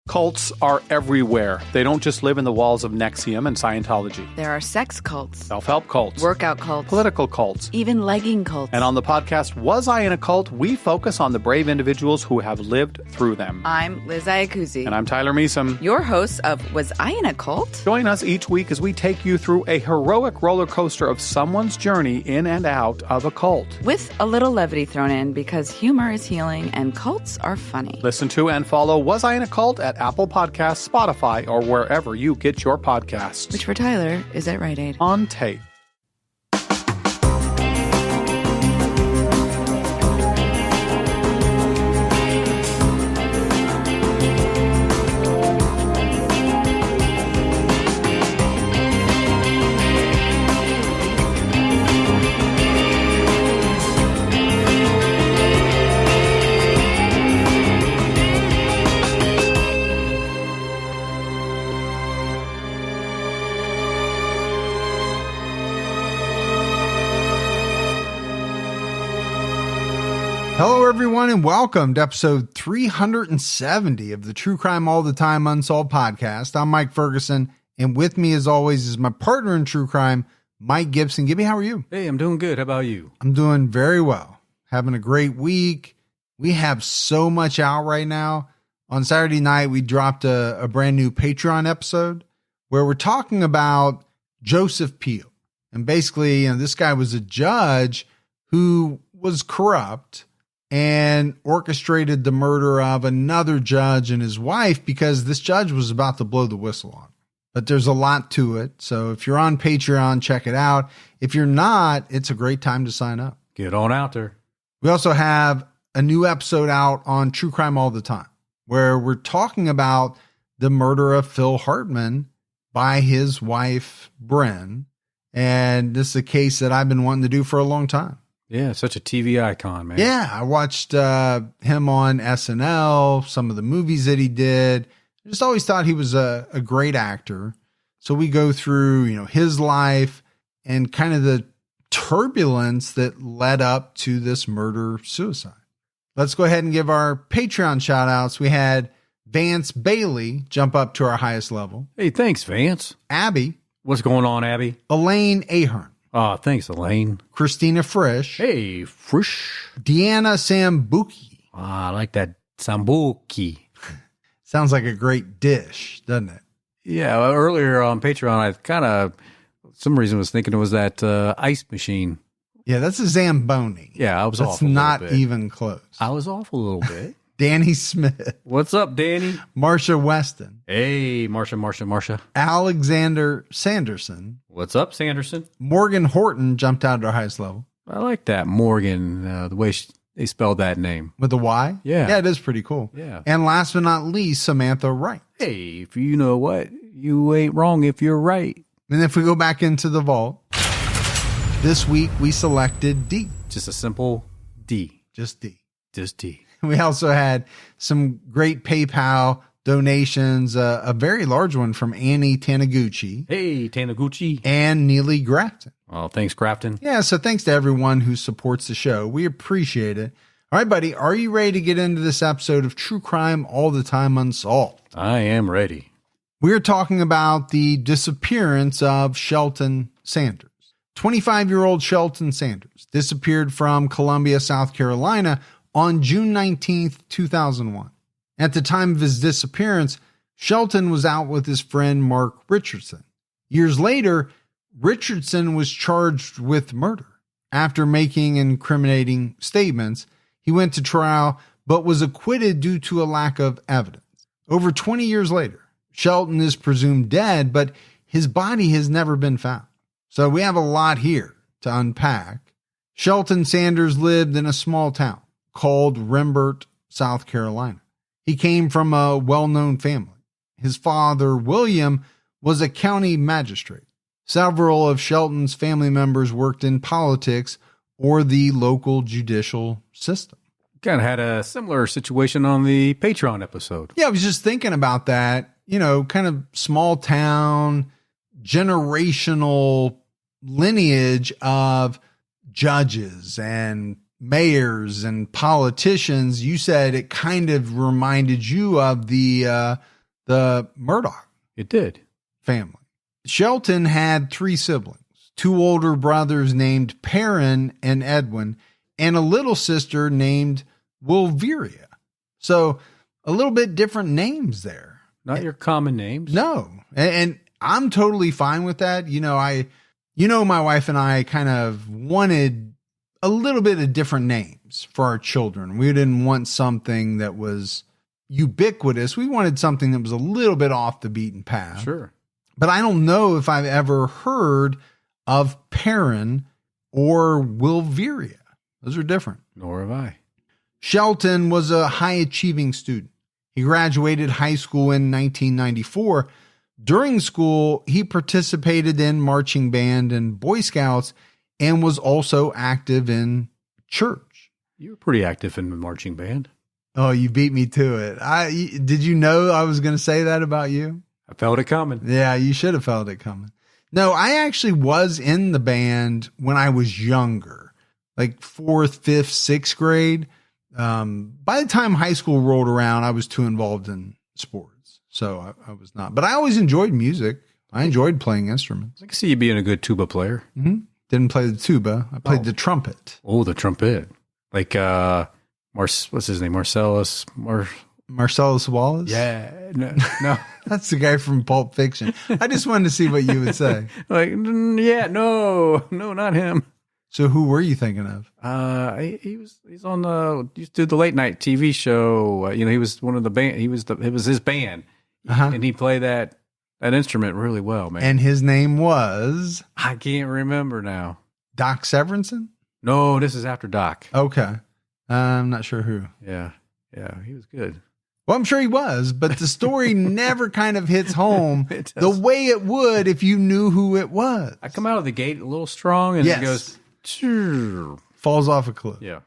Cults are everywhere. They don't just live in the walls of NXIVM and Scientology. There are sex cults, Self-help cults, workout cults, political cults, even legging cults. And on the podcast, Was I in a Cult?, we focus on the brave individuals who have lived through them. I'm Liz Iacuzzi. And I'm Tyler Measom. Your hosts of Was I in a Cult? Join us each week as we take you through a heroic roller coaster of someone's journey in and out of a cult. With a little levity thrown in because humor is healing and cults are funny. Listen to and follow Was I in a Cult at Apple Podcasts, Spotify, or wherever you get your podcasts. Which for Tyler is at Rite Aid. On tape. Hello, everyone, and welcome to episode 370 of the True Crime All the Time Unsolved podcast. I'm Mike Ferguson, and with me, as always, is my partner in true crime, Mike Gibson. Gibby, how are you? Hey, I'm doing good. How about you? I'm doing very well. Having a great week. We have so much out right now. On Saturday night, we dropped a brand new Patreon episode where we're talking about Joseph Peel. And basically, this guy was a judge who was corrupt and orchestrated the murder of another judge and his wife because this judge was about to blow the whistle on him. But there's a lot to it. So if you're on Patreon, check it out. If you're not, it's a great time to sign up. Get on out there. We also have a new episode out on True Crime All the Time, where we're talking about the murder of Phil Hartman by his wife, Bryn. And this is a case that I've been wanting to do for a long time. Yeah, such a TV icon, man. Yeah, I watched him on SNL, some of the movies that he did. I just always thought he was a great actor. So we go through, his life and kind of the turbulence that led up to this murder-suicide. Let's go ahead and give our Patreon shout-outs. We had Vance Bailey jump up to our highest level. Hey, thanks, Vance. Abby. What's going on, Abby? Elaine Ahern. Oh, thanks, Elaine. Christina Frisch. Hey, Frisch. Deanna Sambuki. I like that sambuki. Sounds like a great dish, doesn't it? Yeah, well, earlier on Patreon, I kind of, some reason was thinking it was that ice machine. Yeah, that's a Zamboni. Yeah, I was off That's a little not bit. even close. I was off a little bit. Danny Smith. What's up, Danny? Marsha Weston. Hey, Marsha. Alexander Sanderson. What's up, Sanderson? Morgan Horton jumped out at our highest level. I like that, Morgan, the way they spelled that name. With a Y? Yeah. Yeah, it is pretty cool. Yeah. And last but not least, Samantha Wright. Hey, if you know what, you ain't wrong if you're right. And if we go back into the vault, this week we selected D. Just a simple D. Just D. Just D. We also had some great PayPal donations, a very large one from Annie Taniguchi. Hey, Taniguchi. And Neely Grafton. Oh, thanks, Grafton. Yeah, so thanks to everyone who supports the show. We appreciate it. All right, buddy, are you ready to get into this episode of True Crime All the Time Unsolved? I am ready. We're talking about the disappearance of Shelton Sanders. 25-year-old Shelton Sanders disappeared from Columbia, South Carolina on June 19th, 2001. At the time of his disappearance, Shelton was out with his friend Mark Richardson. Years later, Richardson was charged with murder. After making incriminating statements, he went to trial but was acquitted due to a lack of evidence. Over 20 years later, Shelton is presumed dead, but his body has never been found. So we have a lot here to unpack. Shelton Sanders lived in a small town called Rembert, South Carolina. He came from a well-known family. His father, William, was a county magistrate. Several of Shelton's family members worked in politics or the local judicial system. Kind of had a similar situation on the Patreon episode. Yeah, I was just thinking about that. Kind of small town, generational lineage of judges and mayors and politicians. You said it kind of reminded you of the the Murdoch It did. family. Shelton had 3 siblings, 2 older brothers named Perrin and Edwin, and a little sister named Wolveria. So a little bit different names there. Not your common names. No. And I'm totally fine with that. My wife and I kind of wanted a little bit of different names for our children. We didn't want something that was ubiquitous. We wanted something that was a little bit off the beaten path. Sure. But I don't know if I've ever heard of Perrin or Wolveria. Those are different. Nor have I. Shelton was a high-achieving student. He graduated high school in 1994. During school, he participated in marching band and Boy Scouts and was also active in church. You were pretty active in the marching band. Oh, you beat me to it. Did you know I was going to say that about you? I felt it coming. Yeah, you should have felt it coming. No, I actually was in the band when I was younger, like 4th, 5th, 6th grade. By the time high school rolled around, I was too involved in sports. So I was not. But I always enjoyed music. I enjoyed playing instruments. I can see you being a good tuba player. Mm-hmm. Didn't play the tuba. I played the trumpet. Oh, the trumpet. Like, what's his name? Marcellus Wallace? Yeah. No. That's the guy from Pulp Fiction. I just wanted to see what you would say. Like, yeah, no, not him. So who were you thinking of? He's on used to do the late night TV show. He was one of the band. It was his band. And he played that instrument really well, man. And his name was? I can't remember now. Doc Severinsen? No, this is after Doc. Okay. I'm not sure who. Yeah, he was good. Well, I'm sure he was, but the story never kind of hits home the way it would if you knew who it was. I come out of the gate a little strong, and it goes... Falls off a cliff. Yeah.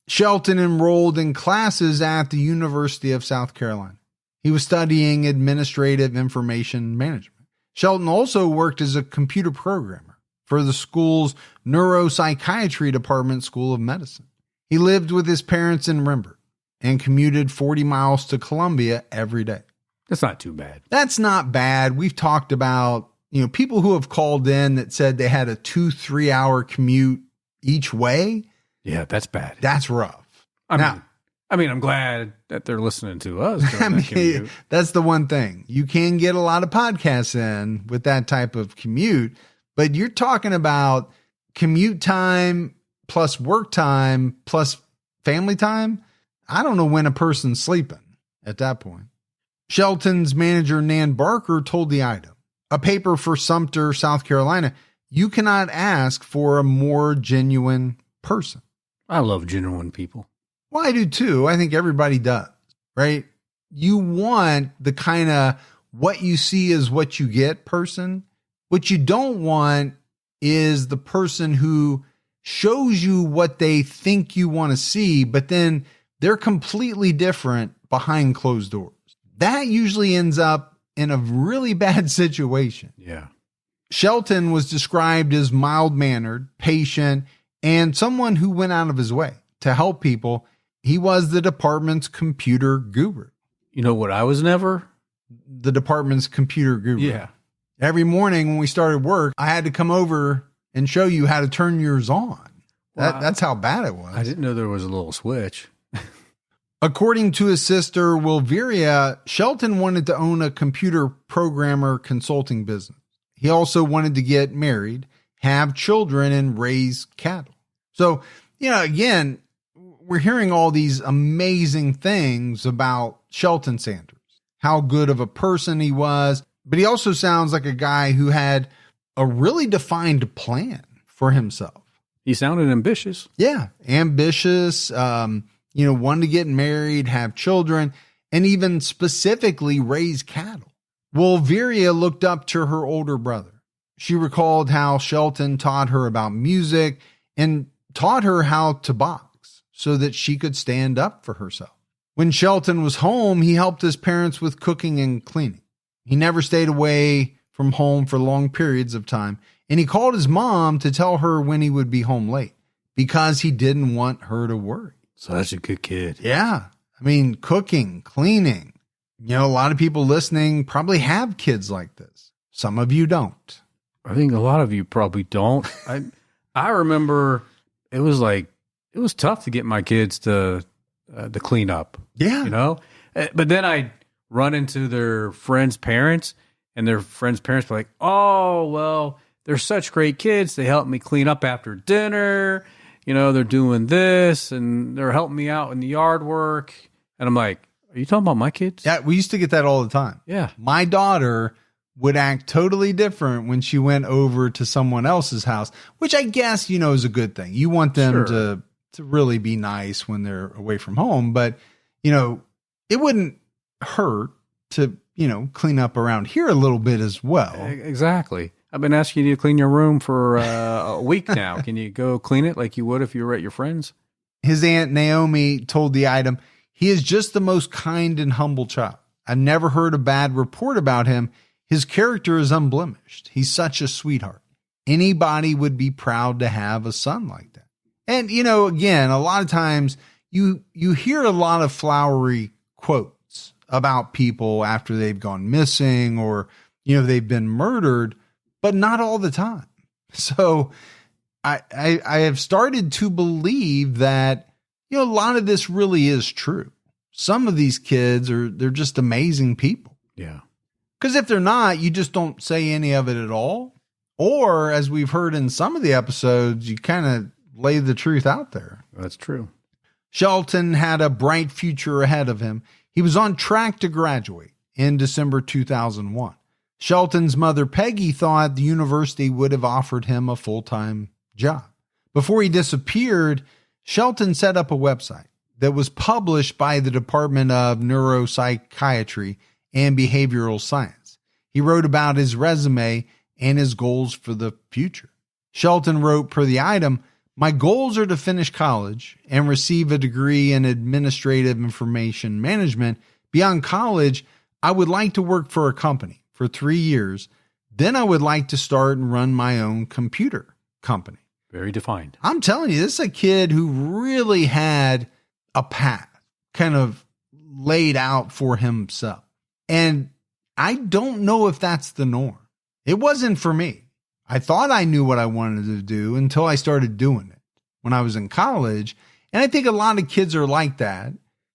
Shelton enrolled in classes at the University of South Carolina. He was studying administrative information management. Shelton also worked as a computer programmer for the school's neuropsychiatry department, School of Medicine. He lived with his parents in Rembert and commuted 40 miles to Columbia every day. That's not too bad. That's not bad. We've talked about, people who have called in that said they had a 2-3 hour commute each way. Yeah, that's bad. That's rough. I mean, I'm glad that they're listening to us. That's the one thing. You can get a lot of podcasts in with that type of commute, but you're talking about commute time plus work time plus family time. I don't know when a person's sleeping at that point. Shelton's manager, Nan Barker, told the Item, a paper for Sumter, South Carolina, you cannot ask for a more genuine person. I love genuine people. Well, I do too. I think everybody does, right? You want the kind of what you see is what you get person. What you don't want is the person who shows you what they think you want to see, but then they're completely different behind closed doors. That usually ends up in a really bad situation. Yeah. Shelton was described as mild-mannered, patient, and someone who went out of his way to help people. He was the department's computer guru. You know what I was never? The department's computer guru. Yeah. Every morning when we started work, I had to come over and show you how to turn yours on. That's how bad it was. I didn't know there was a little switch. According to his sister, Wolveria, Shelton wanted to own a computer programmer consulting business. He also wanted to get married, have children, and raise cattle. So, again, we're hearing all these amazing things about Shelton Sanders, how good of a person he was, but he also sounds like a guy who had a really defined plan for himself. He sounded ambitious. Yeah, ambitious, wanted to get married, have children, and even specifically raise cattle. Wolveria looked up to her older brother. She recalled how Shelton taught her about music and taught her how to box so that she could stand up for herself. When Shelton was home, he helped his parents with cooking and cleaning. He never stayed away from home for long periods of time, and he called his mom to tell her when he would be home late because he didn't want her to worry. So that's a good kid. Yeah. I mean, cooking, cleaning, You know, a lot of people listening probably have kids like this. Some of you don't. I think a lot of you probably don't. I remember it was tough to get my kids to clean up. Yeah. You know? But then I'd run into their friends' parents, and their friends' parents were like, oh, well, they're such great kids. They help me clean up after dinner. You know, they're doing this, and they're helping me out in the yard work. And I'm like, are you talking about my kids? Yeah, we used to get that all the time. Yeah. My daughter would act totally different when she went over to someone else's house, which I guess, you know, is a good thing. You want them to really be nice when they're away from home. But, you know, it wouldn't hurt to, you know, clean up around here a little bit as well. Exactly. I've been asking you to clean your room for a week now. Can you go clean it like you would if you were at your friend's? His Aunt Naomi told the item, he is just the most kind and humble child. I've never heard a bad report about him. His character is unblemished. He's such a sweetheart. Anybody would be proud to have a son like that. And, you know, again, a lot of times you hear a lot of flowery quotes about people after they've gone missing or, you know, they've been murdered, but not all the time. So I have started to believe that, you know, a lot of this really is true. Some of these kids they're just amazing people. Yeah. Because if they're not, you just don't say any of it at all. Or, as we've heard in some of the episodes, you kind of lay the truth out there. That's true. Shelton had a bright future ahead of him. He was on track to graduate in December 2001. Shelton's mother, Peggy, thought the university would have offered him a full-time job. Before he disappeared, Shelton set up a website that was published by the Department of Neuropsychiatry and Behavioral Science. He wrote about his resume and his goals for the future. Shelton wrote per the item, my goals are to finish college and receive a degree in administrative information management. Beyond college, I would like to work for a company for 3 years. Then I would like to start and run my own computer company. Very defined. I'm telling you, this is a kid who really had a path kind of laid out for himself. And I don't know if that's the norm. It wasn't for me. I thought I knew what I wanted to do until I started doing it when I was in college. And I think a lot of kids are like that.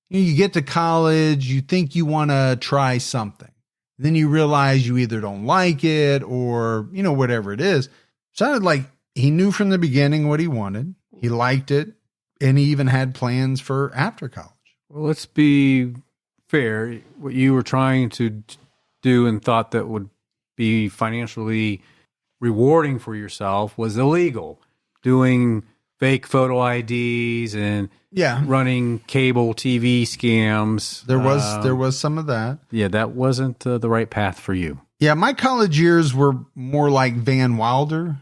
You get to college, you think you want to try something. Then you realize you either don't like it or, you know, whatever it is. Sounded like he knew from the beginning what he wanted. He liked it. And he even had plans for after college. Well, let's be fair. What you were trying to do and thought that would be financially rewarding for yourself was illegal. Doing fake photo IDs and running cable TV scams. There was some of that. Yeah, that wasn't the right path for you. Yeah, my college years were more like Van Wilder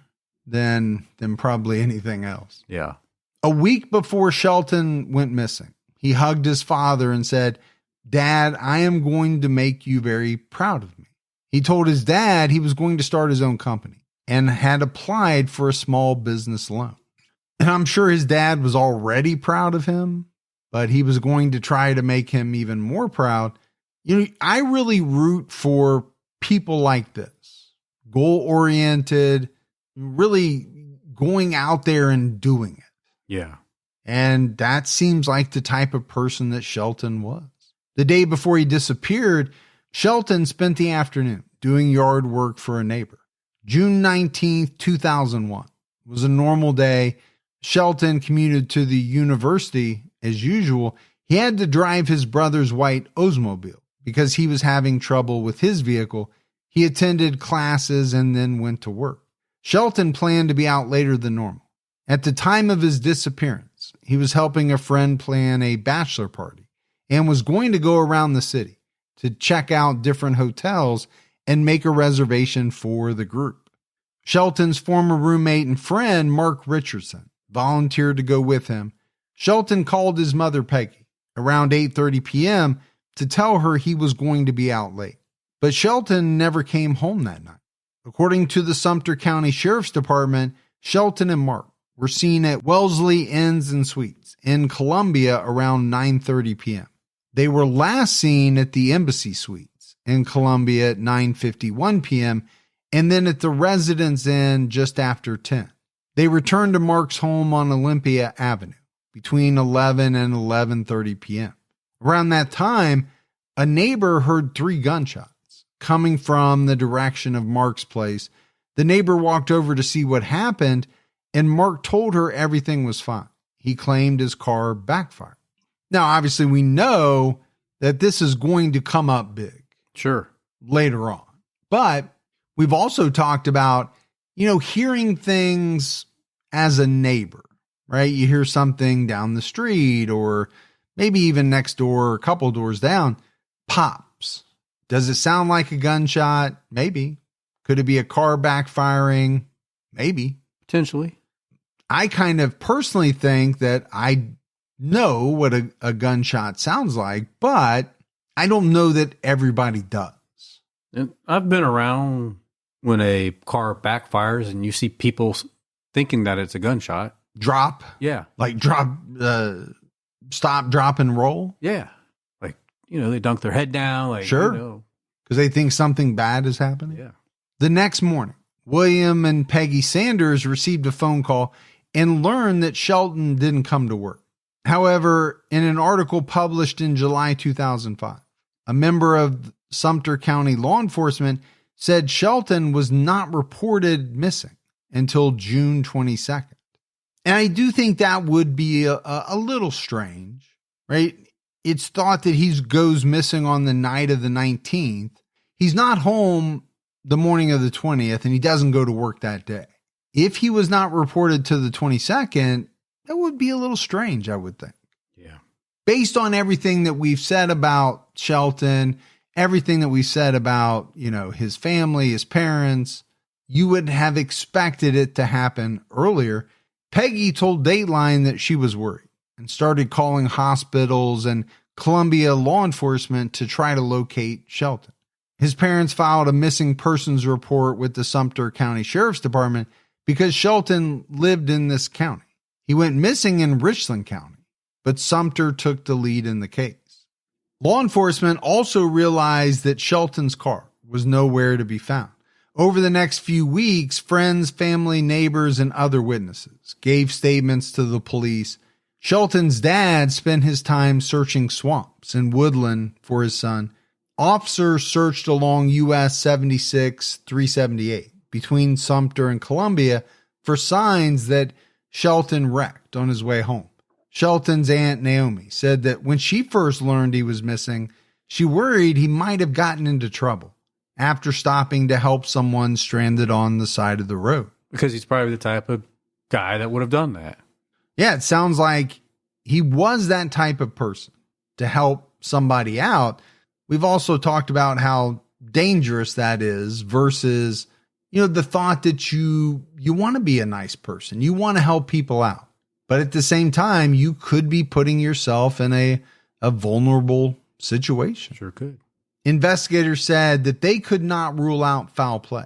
than probably anything else. Yeah. A week before Shelton went missing, he hugged his father and said, Dad, I am going to make you very proud of me. He told his dad he was going to start his own company and had applied for a small business loan. And I'm sure his dad was already proud of him, but he was going to try to make him even more proud. You know, I really root for people like this, goal-oriented, really going out there and doing it. Yeah. And that seems like the type of person that Shelton was. The day before he disappeared, Shelton spent the afternoon doing yard work for a neighbor. June 19th, 2001 was a normal day. Shelton commuted to the university as usual. He had to drive his brother's white Oldsmobile because he was having trouble with his vehicle. He attended classes and then went to work. Shelton planned to be out later than normal. At the time of his disappearance, he was helping a friend plan a bachelor party and was going to go around the city to check out different hotels and make a reservation for the group. Shelton's former roommate and friend, Mark Richardson, volunteered to go with him. Shelton called his mother, Peggy, around 8:30 p.m. to tell her he was going to be out late. But Shelton never came home that night. According to the Sumter County Sheriff's Department, Shelton and Mark were seen at Wellesley Inns and Suites in Columbia around 9:30 p.m. They were last seen at the Embassy Suites in Columbia at 9:51 p.m. and then at the Residence Inn just after 10. They returned to Mark's home on Olympia Avenue between 11 and 11:30 p.m. Around that time, a neighbor heard 3 gunshots coming from the direction of Mark's place. The neighbor walked over to see what happened, and Mark told her everything was fine. He claimed his car backfired. Now, obviously, we know that this is going to come up big. Sure. Later on. But we've also talked about, hearing things as a neighbor, right? You hear something down the street or maybe even next door, a couple doors down, pops. Does it sound like a gunshot? Maybe. Could it be a car backfiring? Maybe. Potentially. I kind of personally think that I know what a gunshot sounds like, but I don't know that everybody does. And I've been around when a car backfires and you see people thinking that it's a gunshot. Drop? Yeah. Like drop, stop, drop, and roll? Yeah. Like, they dunk their head down. Like, sure. Because they think something bad is happening? Yeah. The next morning, William and Peggy Sanders received a phone call and learned that Shelton didn't come to work. However, in an article published in July 2005, a member of Sumter County law enforcement said Shelton was not reported missing until June 22nd. And I do think that would be a little strange, right? It's thought that he goes missing on the night of the 19th. He's not home the morning of the 20th, and he doesn't go to work that day. If he was not reported to the 22nd, that would be a little strange, I would think. Yeah. Based on everything that we've said about Shelton, everything that we said about, his family, his parents, you would have expected it to happen earlier. Peggy told Dateline that she was worried and started calling hospitals and Columbia law enforcement to try to locate Shelton. His parents filed a missing persons report with the Sumter County Sheriff's Department because Shelton lived in this county. He went missing in Richland County, but Sumter took the lead in the case. Law enforcement also realized that Shelton's car was nowhere to be found. Over the next few weeks, friends, family, neighbors, and other witnesses gave statements to the police. Shelton's dad spent his time searching swamps and woodland for his son. Officers searched along US 76 378 between Sumter and Columbia for signs that Shelton wrecked on his way home. Shelton's aunt Naomi said that when she first learned he was missing, she worried he might have gotten into trouble after stopping to help someone stranded on the side of the road. Because he's probably the type of guy that would have done that. Yeah, it sounds like he was that type of person to help somebody out. We've also talked about how dangerous that is versus, the thought that you want to be a nice person. You want to help people out. But at the same time, you could be putting yourself in a vulnerable situation. Sure could. Investigators said that they could not rule out foul play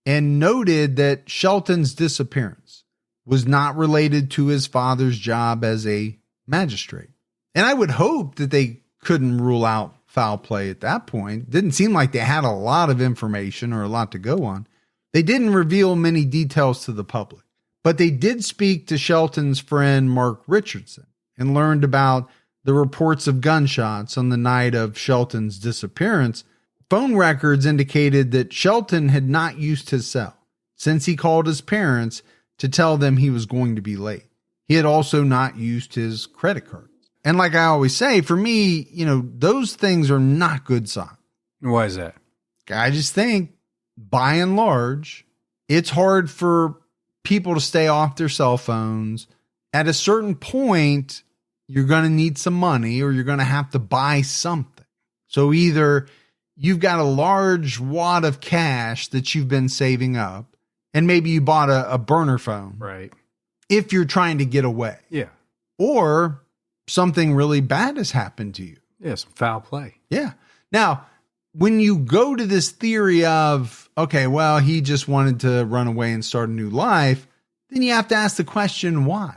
and noted that Shelton's disappearance was not related to his father's job as a magistrate. And I would hope that they couldn't rule out foul play at that point. Didn't seem like they had a lot of information or a lot to go on. They didn't reveal many details to the public, but they did speak to Shelton's friend Mark Richardson and learned about the reports of gunshots on the night of Shelton's disappearance. Phone records indicated that Shelton had not used his cell since he called his parents to tell them he was going to be late. He had also not used his credit cards. And like I always say, for me, those things are not good signs. Why is that? I just think, by and large, it's hard for people to stay off their cell phones. At a certain point, you're going to need some money or you're going to have to buy something. So either you've got a large wad of cash that you've been saving up, and maybe you bought a burner phone. Right. If you're trying to get away. Yeah. Or something really bad has happened to you. Yeah, some foul play. Yeah. Now, when you go to this theory of, okay, well, he just wanted to run away and start a new life, then you have to ask the question, why?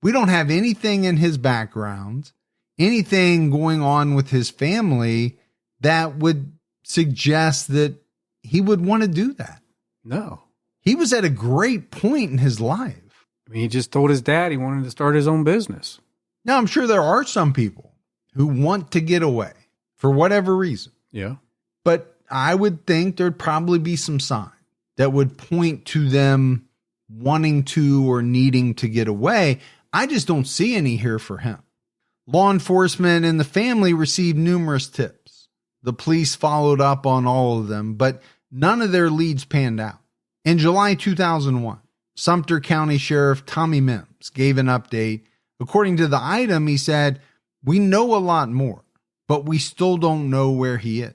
We don't have anything in his background. anything going on with his family that would suggest that he would want to do that. No. He was at a great point in his life. I mean, he just told his dad he wanted to start his own business. Now, I'm sure there are some people who want to get away for whatever reason. Yeah. But I would think there'd probably be some sign that would point to them wanting to or needing to get away. I just don't see any here for him. Law enforcement and the family received numerous tips. The police followed up on all of them, but none of their leads panned out. In July 2001, Sumter County Sheriff Tommy Mims gave an update. According to the item, he said, "We know a lot more, but we still don't know where he is.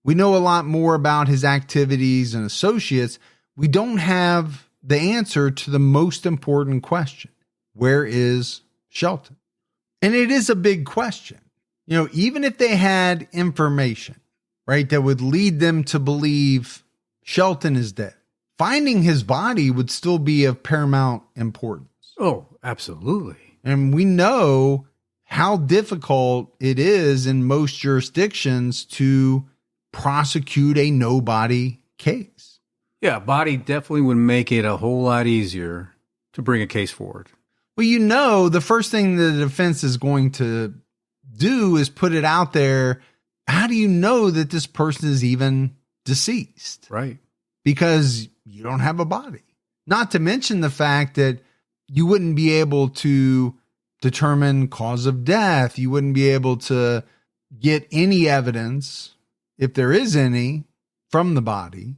We know a lot more about his activities and associates. We don't have the answer to the most important question. Where is Shelton?" And it is a big question. You know, even if they had information, right, that would lead them to believe Shelton is dead, finding his body would still be of paramount importance. Oh, absolutely. And we know how difficult it is in most jurisdictions to prosecute a nobody case. Yeah, body definitely would make it a whole lot easier to bring a case forward. Well, you know, the first thing the defense is going to do is put it out there. How do you know that this person is even deceased? Right. Because you don't have a body. Not to mention the fact that you wouldn't be able to determine cause of death. You wouldn't be able to get any evidence, if there is any, from the body.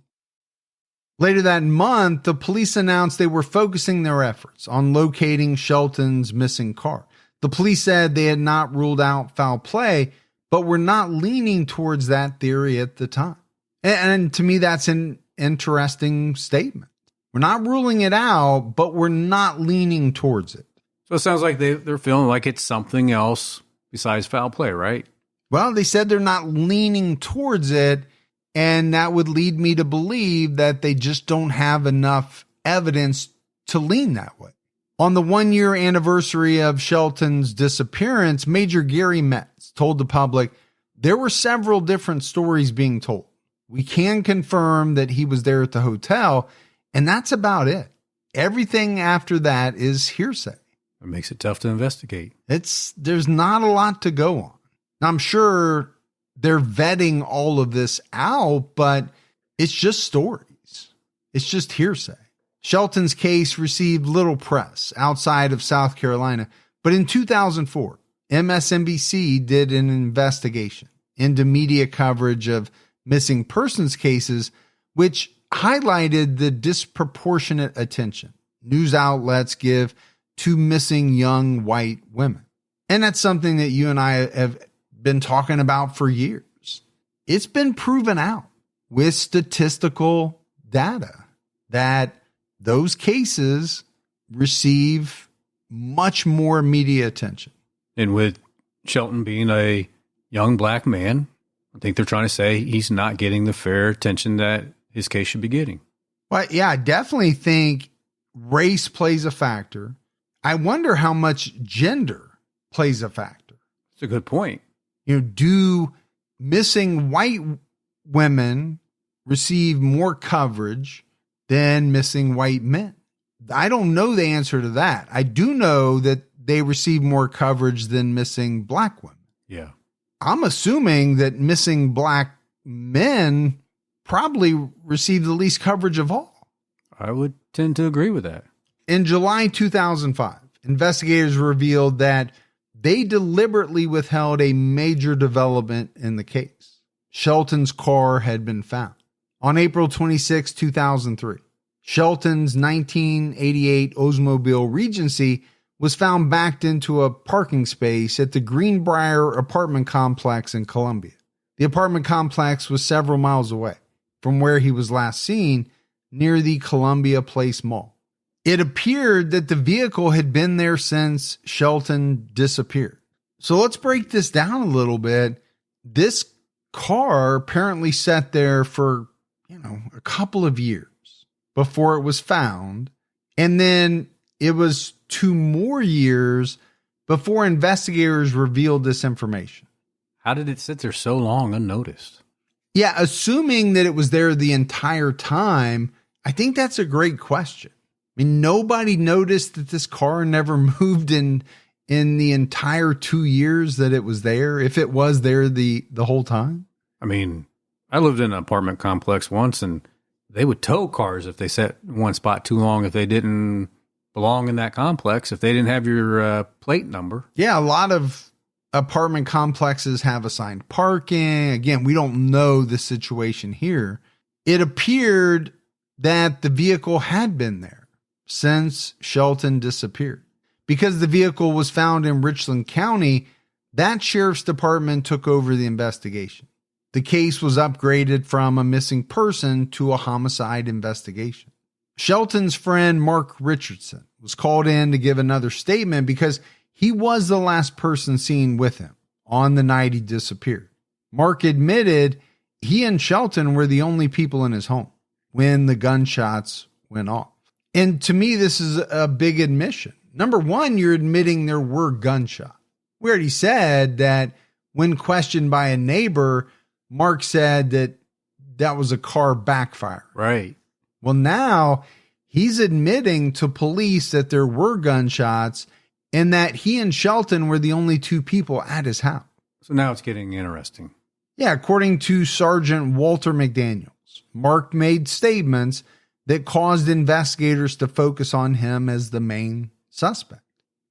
Later that month, the police announced they were focusing their efforts on locating Shelton's missing car. The police said they had not ruled out foul play, but were not leaning towards that theory at the time. And to me, that's an interesting statement. We're not ruling it out, but we're not leaning towards it. So it sounds like they're feeling like it's something else besides foul play, right? Well, they said they're not leaning towards it, and that would lead me to believe that they just don't have enough evidence to lean that way. On the 1-year anniversary of Shelton's disappearance, Major Gary Metz told the public there were several different stories being told. We can confirm that he was there at the hotel, and that's about it. Everything after that is hearsay. It makes it tough to investigate. There's not a lot to go on. Now, I'm sure they're vetting all of this out, but it's just stories. It's just hearsay. Shelton's case received little press outside of South Carolina, but in 2004, MSNBC did an investigation into media coverage of missing persons cases, which highlighted the disproportionate attention news outlets give to missing young white women. And that's something that you and I have been talking about for years. It's been proven out with statistical data that those cases receive much more media attention. And with Shelton being a young black man, I think they're trying to say he's not getting the fair attention that his case should be getting. Well, yeah, I definitely think race plays a factor. I wonder how much gender plays a factor. It's a good point. You know, do missing white women receive more coverage than missing white men? I don't know the answer to that. I do know that they receive more coverage than missing black women. Yeah. I'm assuming that missing black men probably receive the least coverage of all. I would tend to agree with that. In July 2005, investigators revealed that they deliberately withheld a major development in the case. Shelton's car had been found. On April 26, 2003, Shelton's 1988 Oldsmobile Regency was found backed into a parking space at the Greenbrier apartment complex in Columbia. The apartment complex was several miles away from where he was last seen, near the Columbia Place Mall. It appeared that the vehicle had been there since Shelton disappeared. So let's break this down a little bit. This car apparently sat there for, a couple of years before it was found. And then it was 2 more years before investigators revealed this information. How did it sit there so long unnoticed? Yeah, assuming that it was there the entire time, I think that's a great question. I mean, nobody noticed that this car never moved in the entire 2 years that it was there, if it was there the whole time. I mean, I lived in an apartment complex once, and they would tow cars if they sat in one spot too long, if they didn't belong in that complex, if they didn't have your plate number. Yeah, a lot of apartment complexes have assigned parking. Again, we don't know the situation here. It appeared that the vehicle had been there since Shelton disappeared. Because the vehicle was found in Richland County, that sheriff's department took over the investigation. The case was upgraded from a missing person to a homicide investigation. Shelton's friend, Mark Richardson, was called in to give another statement because he was the last person seen with him on the night he disappeared. Mark admitted he and Shelton were the only people in his home when the gunshots went off. And to me, this is a big admission. Number one, you're admitting there were gunshots. We already said that when questioned by a neighbor, Mark said that was a car backfire. Right. Well, now he's admitting to police that there were gunshots and that he and Shelton were the only two people at his house. So now it's getting interesting. Yeah, according to Sergeant Walter McDaniels, Mark made statements that caused investigators to focus on him as the main suspect.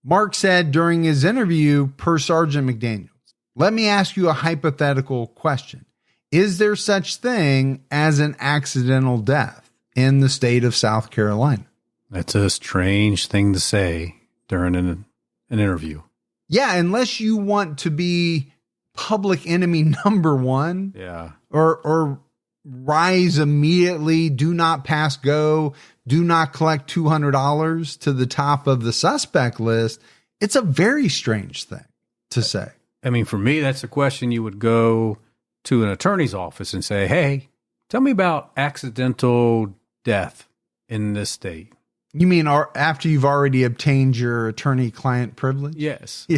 Mark said during his interview, per Sergeant McDaniels, "Let me ask you a hypothetical question. Is there such thing as an accidental death in the state of South Carolina?" That's a strange thing to say during an interview. Yeah, unless you want to be public enemy number one. Yeah. Or rise immediately, do not pass go, do not collect $200 to the top of the suspect list. It's a very strange thing to say. I mean, for me, that's a question you would go to an attorney's office and say, hey, tell me about accidental death in this state. You mean after you've already obtained your attorney-client privilege? Yes.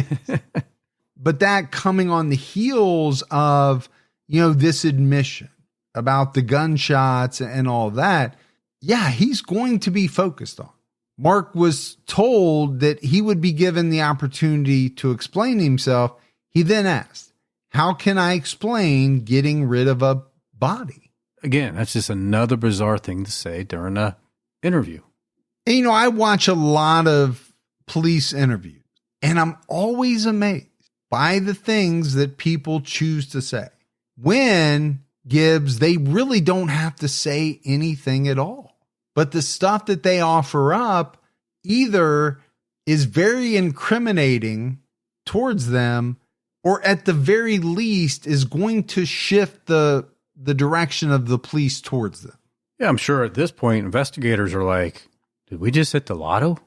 But that coming on the heels of, this admission about the gunshots and all that, yeah, he's going to be focused on. Mark was told that he would be given the opportunity to explain himself. He then asked, how can I explain getting rid of a body? Again, that's just another bizarre thing to say during an interview. And, I watch a lot of police interviews, and I'm always amazed by the things that people choose to say. When, Gibbs, they really don't have to say anything at all. But the stuff that they offer up either is very incriminating towards them, or at the very least is going to shift the direction of the police towards them. Yeah, I'm sure at this point, investigators are like, did we just hit the lotto?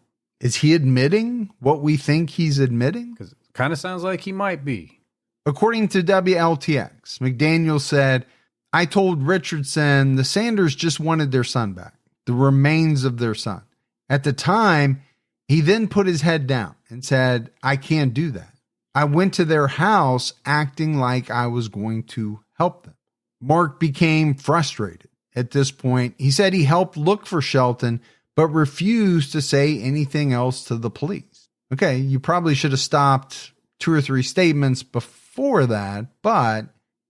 Is he admitting what we think he's admitting? Because it kind of sounds like he might be. According to WLTX, McDaniel said, I told Richardson the Sanders just wanted their son back, the remains of their son. At the time, he then put his head down and said, I can't do that. I went to their house acting like I was going to help them. Mark became frustrated at this point. He said he helped look for Shelton, but refused to say anything else to the police. Okay, you probably should have stopped 2 or 3 statements before that, but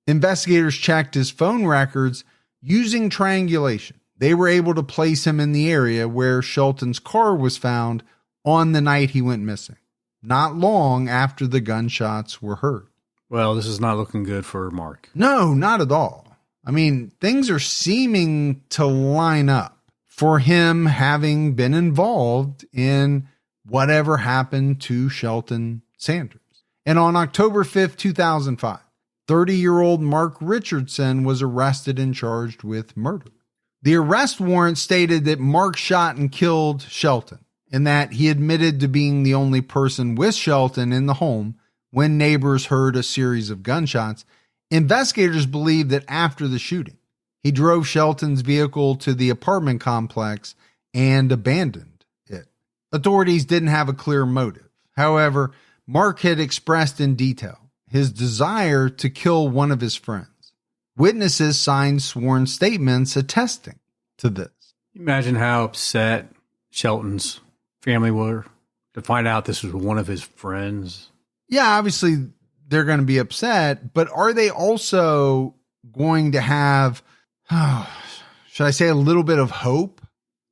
investigators checked his phone records using triangulation. They were able to place him in the area where Shelton's car was found on the night he went missing, not long after the gunshots were heard. Well, this is not looking good for Mark. No, not at all. I mean, things are seeming to line up for him having been involved in whatever happened to Shelton Sanders. And on October 5th, 2005, 30-year-old Mark Richardson was arrested and charged with murder. The arrest warrant stated that Mark shot and killed Shelton, and that he admitted to being the only person with Shelton in the home when neighbors heard a series of gunshots. Investigators believe that after the shooting, he drove Shelton's vehicle to the apartment complex and abandoned it. Authorities didn't have a clear motive. However, Mark had expressed in detail his desire to kill one of his friends. Witnesses signed sworn statements attesting to this. Imagine how upset Shelton's family were to find out this was one of his friends. Yeah, obviously they're going to be upset, but are they also going to have, should I say, a little bit of hope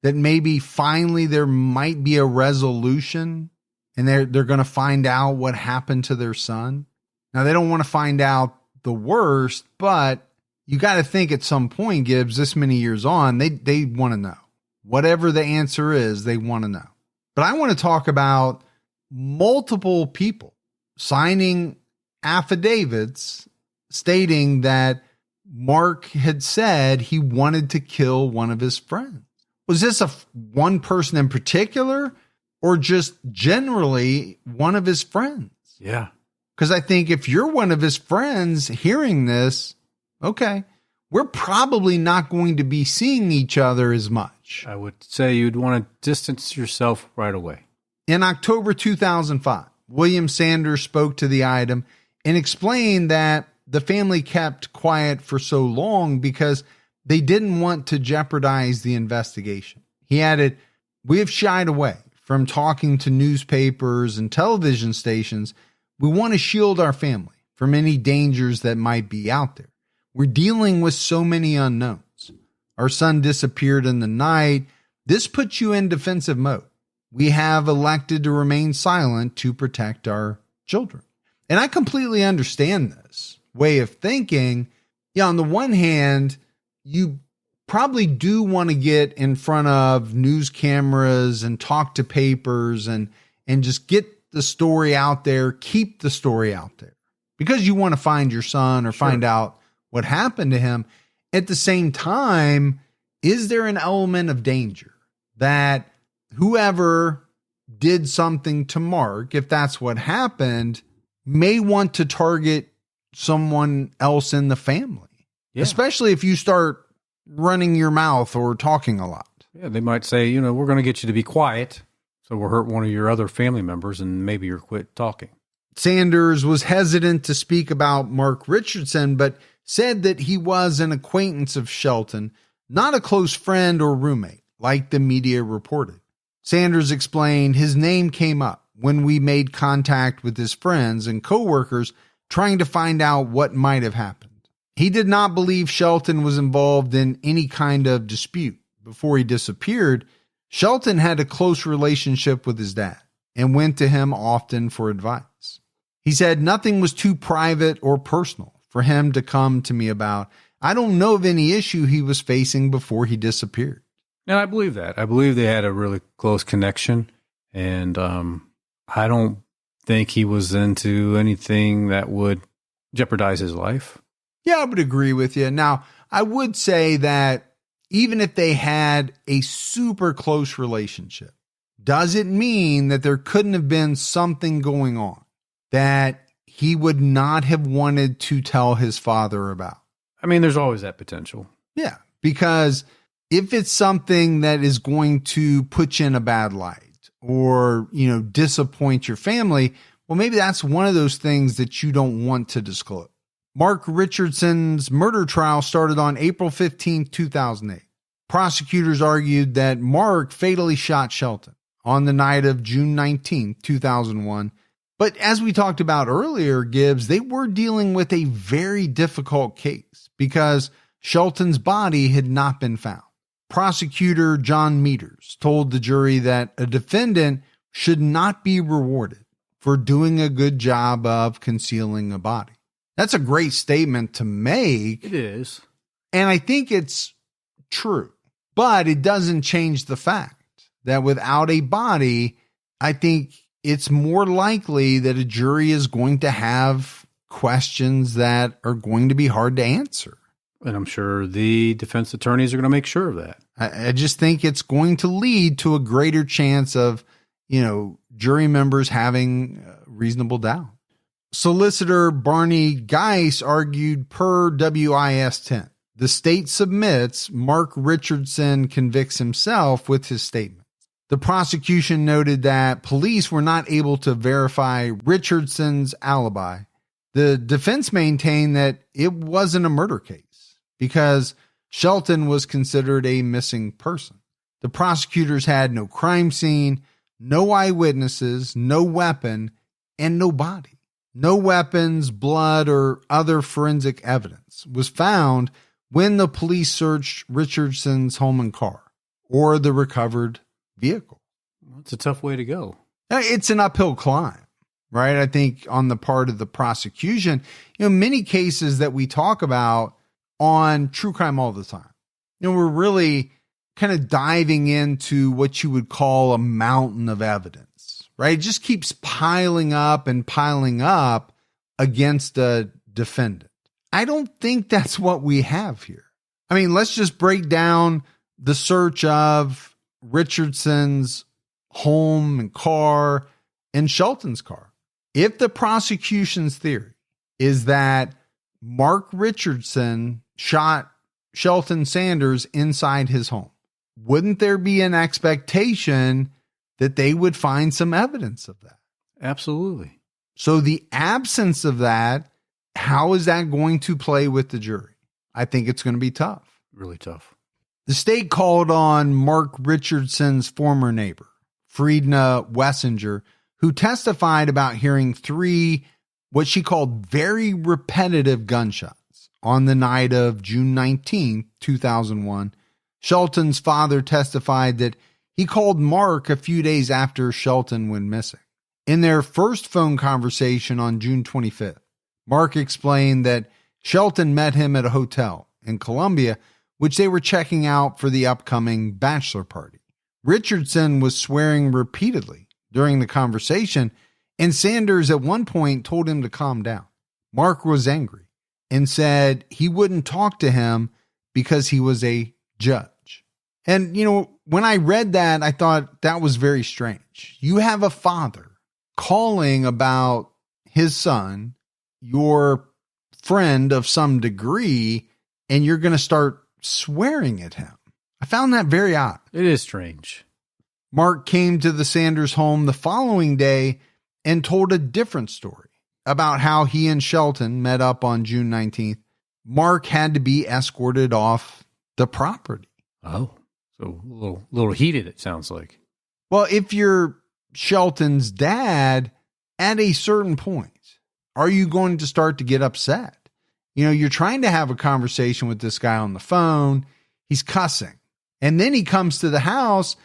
that maybe finally there might be a resolution and they're going to find out what happened to their son? Now, they don't want to find out the worst, but you got to think at some point, Gibbs, this many years on, they want to know. Whatever the answer is, they want to know. But I want to talk about multiple people signing affidavits stating that Mark had said he wanted to kill one of his friends. Was this one person in particular or just generally one of his friends? Yeah. Because I think if you're one of his friends hearing this, okay, we're probably not going to be seeing each other as much. I would say you'd want to distance yourself right away. In October 2005, William Sanders spoke to the item and explained that the family kept quiet for so long because they didn't want to jeopardize the investigation. He added, "We have shied away from talking to newspapers and television stations. We want to shield our family from any dangers that might be out there. We're dealing with so many unknowns. Our son disappeared in the night. This puts you in defensive mode. We have elected to remain silent to protect our children." And I completely understand this way of thinking. Yeah, on the one hand, you probably do want to get in front of news cameras and talk to papers and just get the story out there, keep the story out there because you want to find your son or find out what happened to him. At the same time, is there an element of danger that whoever did something to Mark, if that's what happened, may want to target someone else in the family, especially if you start running your mouth or talking a lot? Yeah, they might say, we're going to get you to be quiet, so we'll hurt one of your other family members and maybe you'll quit talking. Sanders was hesitant to speak about Mark Richardson, but said that he was an acquaintance of Shelton, not a close friend or roommate, like the media reported. Sanders explained his name came up when we made contact with his friends and coworkers trying to find out what might have happened. He did not believe Shelton was involved in any kind of dispute. Before he disappeared, Shelton had a close relationship with his dad and went to him often for advice. He said nothing was too private or personal for him to come to me about. I don't know of any issue he was facing before he disappeared. And I believe that. I believe they had a really close connection. And I don't think he was into anything that would jeopardize his life. Yeah, I would agree with you. Now, I would say that even if they had a super close relationship, does it mean that there couldn't have been something going on that he would not have wanted to tell his father about? I mean, there's always that potential. Yeah, because if it's something that is going to put you in a bad light or, disappoint your family, well, maybe that's one of those things that you don't want to disclose. Mark Richardson's murder trial started on April 15, 2008. Prosecutors argued that Mark fatally shot Shelton on the night of June 19, 2001. But as we talked about earlier, Gibbs, they were dealing with a very difficult case because Shelton's body had not been found. Prosecutor John Meters told the jury that a defendant should not be rewarded for doing a good job of concealing a body. That's a great statement to make. It is. And I think it's true, but it doesn't change the fact that without a body, I think it's more likely that a jury is going to have questions that are going to be hard to answer. And I'm sure the defense attorneys are going to make sure of that. I just think it's going to lead to a greater chance of, jury members having reasonable doubt. Solicitor Barney Geis argued per WIS 10. The state submits, Mark Richardson convicts himself with his statement. The prosecution noted that police were not able to verify Richardson's alibi. The defense maintained that it wasn't a murder case because Shelton was considered a missing person. The prosecutors had no crime scene, no eyewitnesses, no weapon, and no body. No weapons, blood, or other forensic evidence was found when the police searched Richardson's home and car or the recovered vehicle. It's a tough way to go. It's an uphill climb, right? I think on the part of the prosecution, many cases that we talk about on True Crime All the Time, we're really kind of diving into what you would call a mountain of evidence, right? It just keeps piling up and piling up against a defendant. I don't think that's what we have here. I mean, let's just break down the search of Richardson's home and car and Shelton's car. If the prosecution's theory is that Mark Richardson shot Shelton Sanders inside his home, wouldn't there be an expectation that they would find some evidence of that? Absolutely. So the absence of that, how is that going to play with the jury? I think it's going to be tough. Really tough. The state called on Mark Richardson's former neighbor, Friedna Wessinger, who testified about hearing 3, what she called very repetitive gunshots on the night of June 19, 2001. Shelton's father testified that he called Mark a few days after Shelton went missing. In their first phone conversation on June 25th, Mark explained that Shelton met him at a hotel in Columbia, which they were checking out for the upcoming bachelor party. Richardson was swearing repeatedly during the conversation, and Sanders at one point told him to calm down. Mark was angry and said he wouldn't talk to him because he was a judge. And, when I read that, I thought that was very strange. You have a father calling about his son, your friend of some degree, and you're going to start swearing at him. I found that very odd. It is strange. Mark came to the Sanders home the following day and told a different story about how he and Shelton met up on June 19th. Mark had to be escorted off the property. Oh, so a little heated, it sounds like. Well, if you're Shelton's dad, at a certain point, are you going to start to get upset? You're trying to have a conversation with this guy on the phone. He's cussing. And then he comes to the house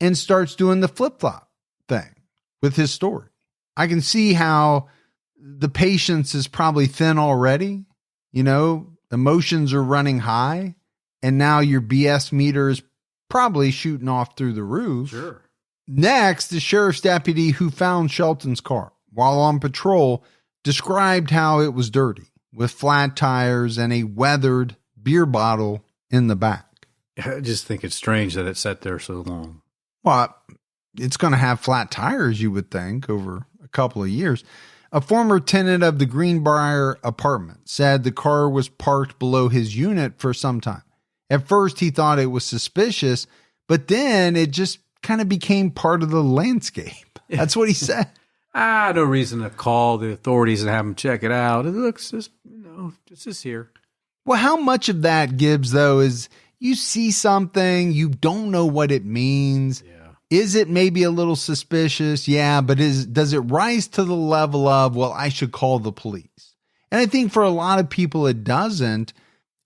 and starts doing the flip-flop thing with his story. I can see how the patience is probably thin already. Emotions are running high. And now your BS meter is probably shooting off through the roof. Sure. Next, the sheriff's deputy who found Shelton's car while on patrol described how it was dirty, with flat tires and a weathered beer bottle in the back. I just think it's strange that it sat there so long. Well, it's going to have flat tires, you would think, over a couple of years. A former tenant of the Greenbrier apartment said the car was parked below his unit for some time. At first, he thought it was suspicious, but then it just kind of became part of the landscape. That's what he said. No reason to call the authorities and have them check it out. It looks just, it's just here. Well, how much of that, Gibbs, though, is you see something, you don't know what it means. Yeah. Is it maybe a little suspicious? Yeah, but does it rise to the level of, well, I should call the police? And I think for a lot of people, it doesn't.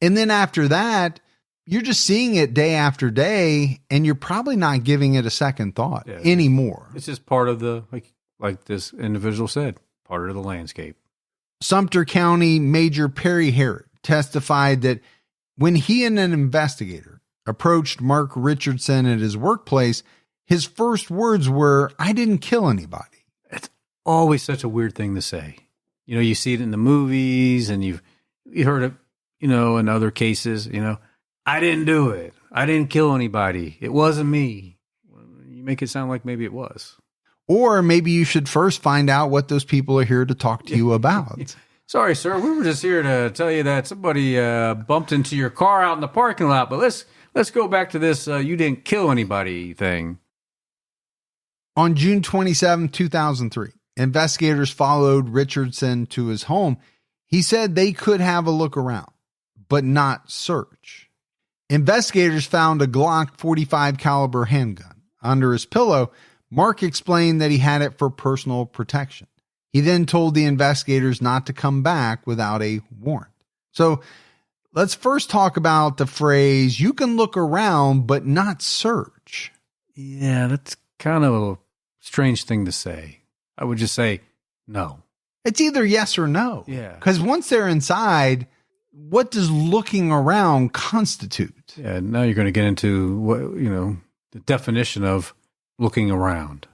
And then after that, you're just seeing it day after day, and you're probably not giving it a second thought anymore. It's just part of the, like this individual said, part of the landscape. Sumter County Major Perry Harrod testified that when he and an investigator approached Mark Richardson at his workplace, his first words were, "I didn't kill anybody." It's always such a weird thing to say. You see it in the movies, and you heard it, in other cases, I didn't do it. I didn't kill anybody. It wasn't me. You make it sound like maybe it was. Or maybe you should first find out what those people are here to talk to you about. Sorry, sir. We were just here to tell you that somebody bumped into your car out in the parking lot. But let's go back to this you didn't kill anybody thing. On June 27, 2003, investigators followed Richardson to his home. He said they could have a look around, but not search. Investigators found a Glock 45 caliber handgun under his pillow. Mark explained that he had it for personal protection. He then told the investigators not to come back without a warrant. So let's first talk about the phrase, you can look around, but not search. Yeah, that's kind of a strange thing to say. I would just say no. It's either yes or no. Yeah. Because once they're inside, what does looking around constitute? Yeah, now you're going to get into what, the definition of looking around.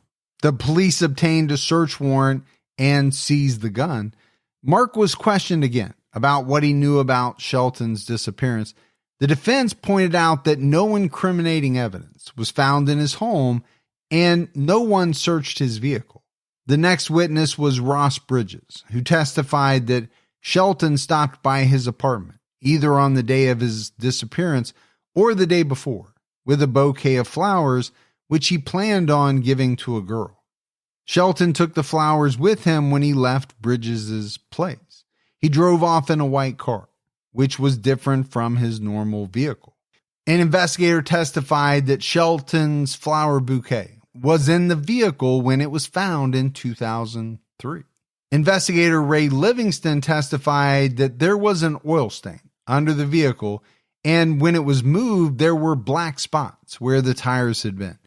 The police obtained a search warrant and seized the gun. Mark was questioned again about what he knew about Shelton's disappearance. The defense pointed out that no incriminating evidence was found in his home and no one searched his vehicle. The next witness was Ross Bridges, who testified that Shelton stopped by his apartment, either on the day of his disappearance or the day before, with a bouquet of flowers, which he planned on giving to a girl. Shelton took the flowers with him when he left Bridges' place. He drove off in a white car, which was different from his normal vehicle. An investigator testified that Shelton's flower bouquet was in the vehicle when it was found in 2003. Investigator Ray Livingston testified that there was an oil stain under the vehicle, and when it was moved, there were black spots where the tires had been.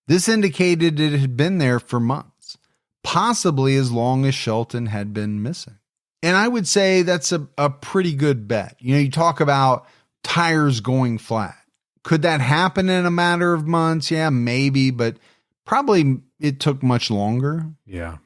This indicated it had been there for months, possibly as long as Shelton had been missing. And I would say that's a pretty good bet. You talk about tires going flat. Could that happen in a matter of months? Yeah, maybe, but probably it took much longer. Yeah.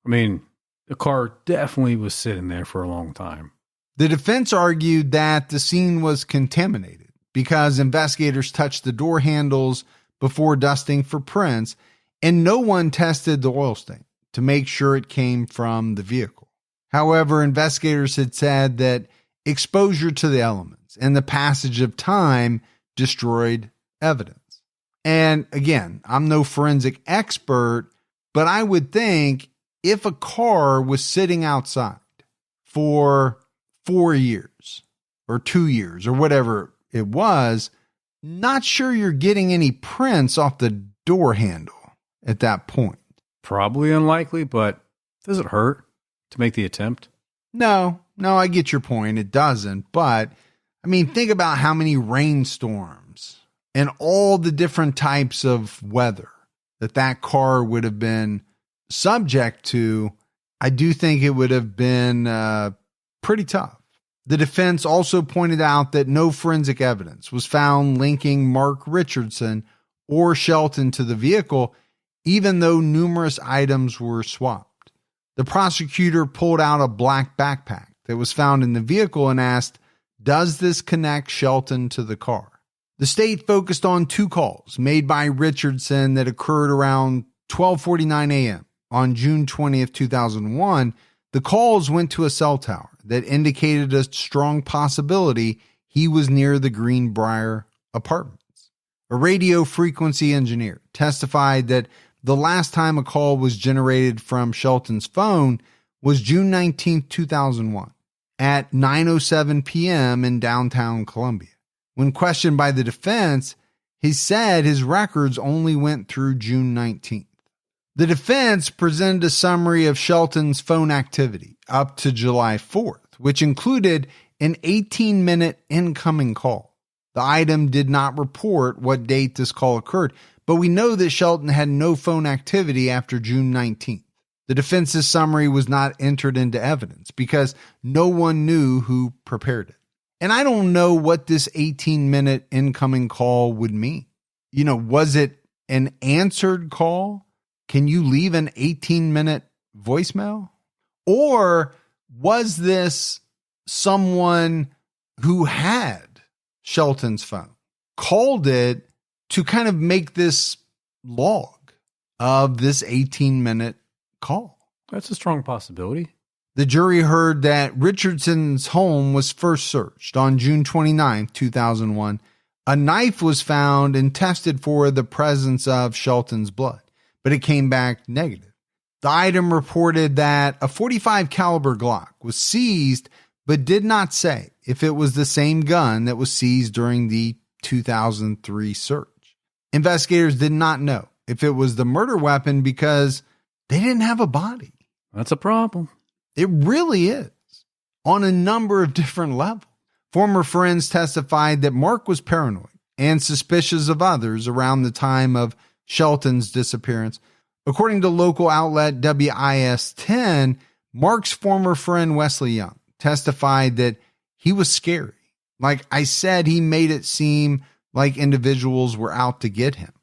I mean, the car definitely was sitting there for a long time. The defense argued that the scene was contaminated because investigators touched the door handles before dusting for prints, and no one tested the oil stain to make sure it came from the vehicle. However, investigators had said that exposure to the elements and the passage of time destroyed evidence. And again, I'm no forensic expert, but I would think if a car was sitting outside for 4 years or 2 years or whatever it was, not sure you're getting any prints off the door handle at that point. Probably unlikely, but does it hurt to make the attempt? No, I get your point. It doesn't. But I mean, think about how many rainstorms and all the different types of weather that car would have been subject to. I do think it would have been pretty tough. The defense also pointed out that no forensic evidence was found linking Mark Richardson or Shelton to the vehicle, even though numerous items were swapped. The prosecutor pulled out a black backpack that was found in the vehicle and asked, does this connect Shelton to the car? The state focused on 2 calls made by Richardson that occurred around 12:49 a.m. on June 20th, 2001. The calls went to a cell tower that indicated a strong possibility he was near the Greenbrier apartments. A radio frequency engineer testified that the last time a call was generated from Shelton's phone was June 19, 2001, at 9:07 p.m. in downtown Columbia. When questioned by the defense, he said his records only went through June 19th. The defense presented a summary of Shelton's phone activity up to July 4th, which included an 18-minute incoming call. The item did not report what date this call occurred, but we know that Shelton had no phone activity after June 19th. The defense's summary was not entered into evidence because no one knew who prepared it. And I don't know what this 18-minute incoming call would mean. Was it an answered call? Can you leave an 18-minute voicemail? Or was this someone who had Shelton's phone, called it to kind of make this log of this 18-minute call? That's a strong possibility. The jury heard that Richardson's home was first searched on June 29, 2001. A knife was found and tested for the presence of Shelton's blood, but it came back negative. The item reported that a .45 caliber Glock was seized, but did not say if it was the same gun that was seized during the 2003 search. Investigators did not know if it was the murder weapon because they didn't have a body. That's a problem. It really is, on a number of different levels. Former friends testified that Mark was paranoid and suspicious of others around the time of Shelton's disappearance. According to local outlet WIS-10, Mark's former friend Wesley Young testified that he was scary. Like I said, he made it seem like individuals were out to get him.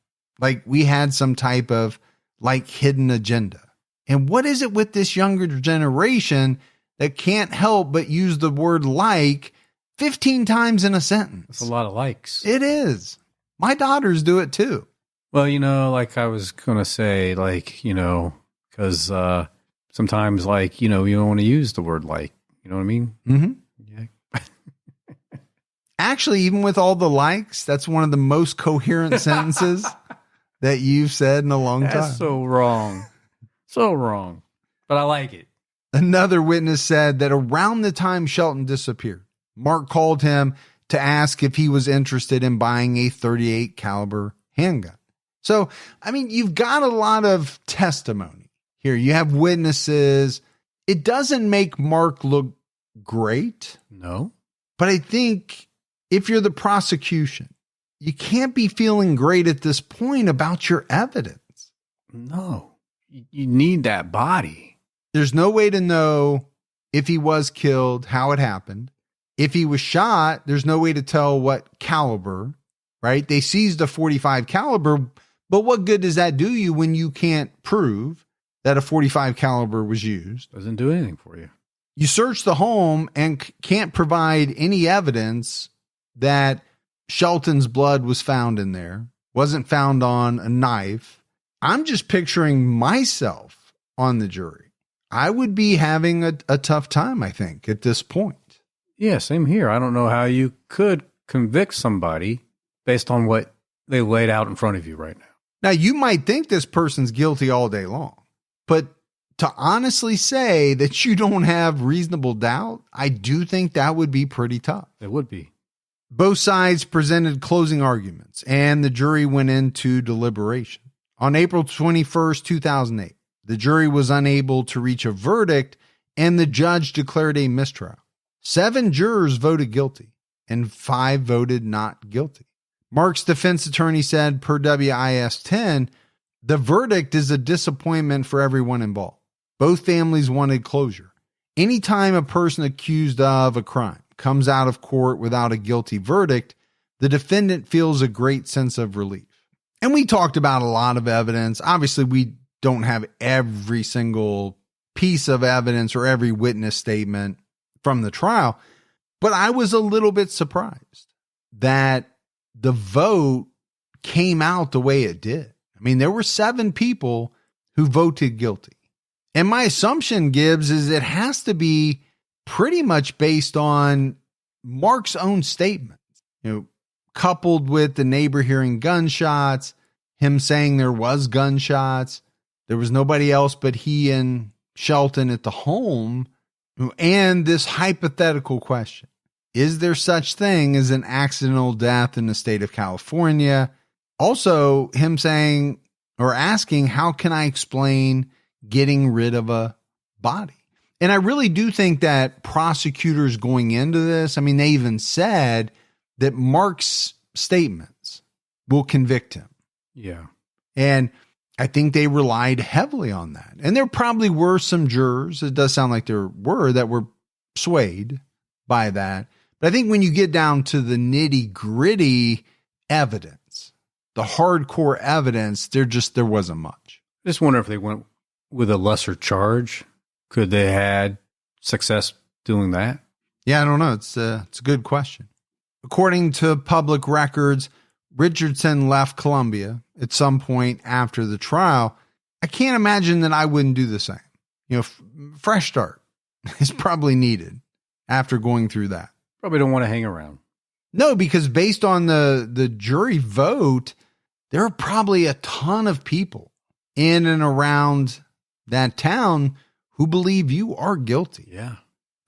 Like we had some type of like hidden agenda. And what is it with this younger generation that can't help but use the word like 15 times in a sentence? That's a lot of likes. It is. My daughters do it too. Well, like I was going to say, like, because sometimes, like, you don't want to use the word like, you know what I mean? Mm-hmm. Yeah. Actually, even with all the likes, that's one of the most coherent sentences that you've said in a long time. That's so wrong. So wrong. But I like it. Another witness said that around the time Shelton disappeared, Mark called him to ask if he was interested in buying a .38 caliber handgun. So, you've got a lot of testimony here. You have witnesses. It doesn't make Mark look great. No. But I think if you're the prosecution, you can't be feeling great at this point about your evidence. No. You need that body. There's no way to know if he was killed, how it happened. If he was shot, there's no way to tell what caliber, right? They seized a .45 caliber, but what good does that do you when you can't prove that a .45 caliber was used? Doesn't do anything for you. You search the home and can't provide any evidence that Shelton's blood was found in there, wasn't found on a knife. I'm just picturing myself on the jury. I would be having a tough time, I think, at this point. Yeah, same here. I don't know how you could convict somebody based on what they laid out in front of you right now. Now, you might think this person's guilty all day long, but to honestly say that you don't have reasonable doubt, I do think that would be pretty tough. It would be. Both sides presented closing arguments, and the jury went into deliberation. On April 21st, 2008, the jury was unable to reach a verdict, and the judge declared a mistrial. 7 jurors voted guilty, and 5 voted not guilty. Mark's defense attorney said, per WIS-10, the verdict is a disappointment for everyone involved. Both families wanted closure. Anytime a person accused of a crime comes out of court without a guilty verdict, the defendant feels a great sense of relief. And we talked about a lot of evidence. Obviously, we don't have every single piece of evidence or every witness statement from the trial, but I was a little bit surprised that the vote came out the way it did. There were 7 people who voted guilty. And my assumption, Gibbs, is it has to be pretty much based on Mark's own statements, coupled with the neighbor hearing gunshots, him saying there was gunshots, there was nobody else but he and Shelton at the home, and this hypothetical question. Is there such thing as an accidental death in the state of California? Also, him saying or asking, how can I explain getting rid of a body? And I really do think that prosecutors going into this, they even said that Mark's statements will convict him. Yeah. And I think they relied heavily on that. And there probably were some jurors, it does sound like there were, that were swayed by that. But I think when you get down to the nitty gritty evidence, the hardcore evidence, there wasn't much. I just wonder if they went with a lesser charge. Could they had success doing that? Yeah, I don't know. It's a good question. According to public records, Richardson left Columbia at some point after the trial. I can't imagine that I wouldn't do the same. Fresh start is probably needed after going through that. Probably don't want to hang around. No, because based on the jury vote, there are probably a ton of people in and around that town who believe you are guilty. Yeah.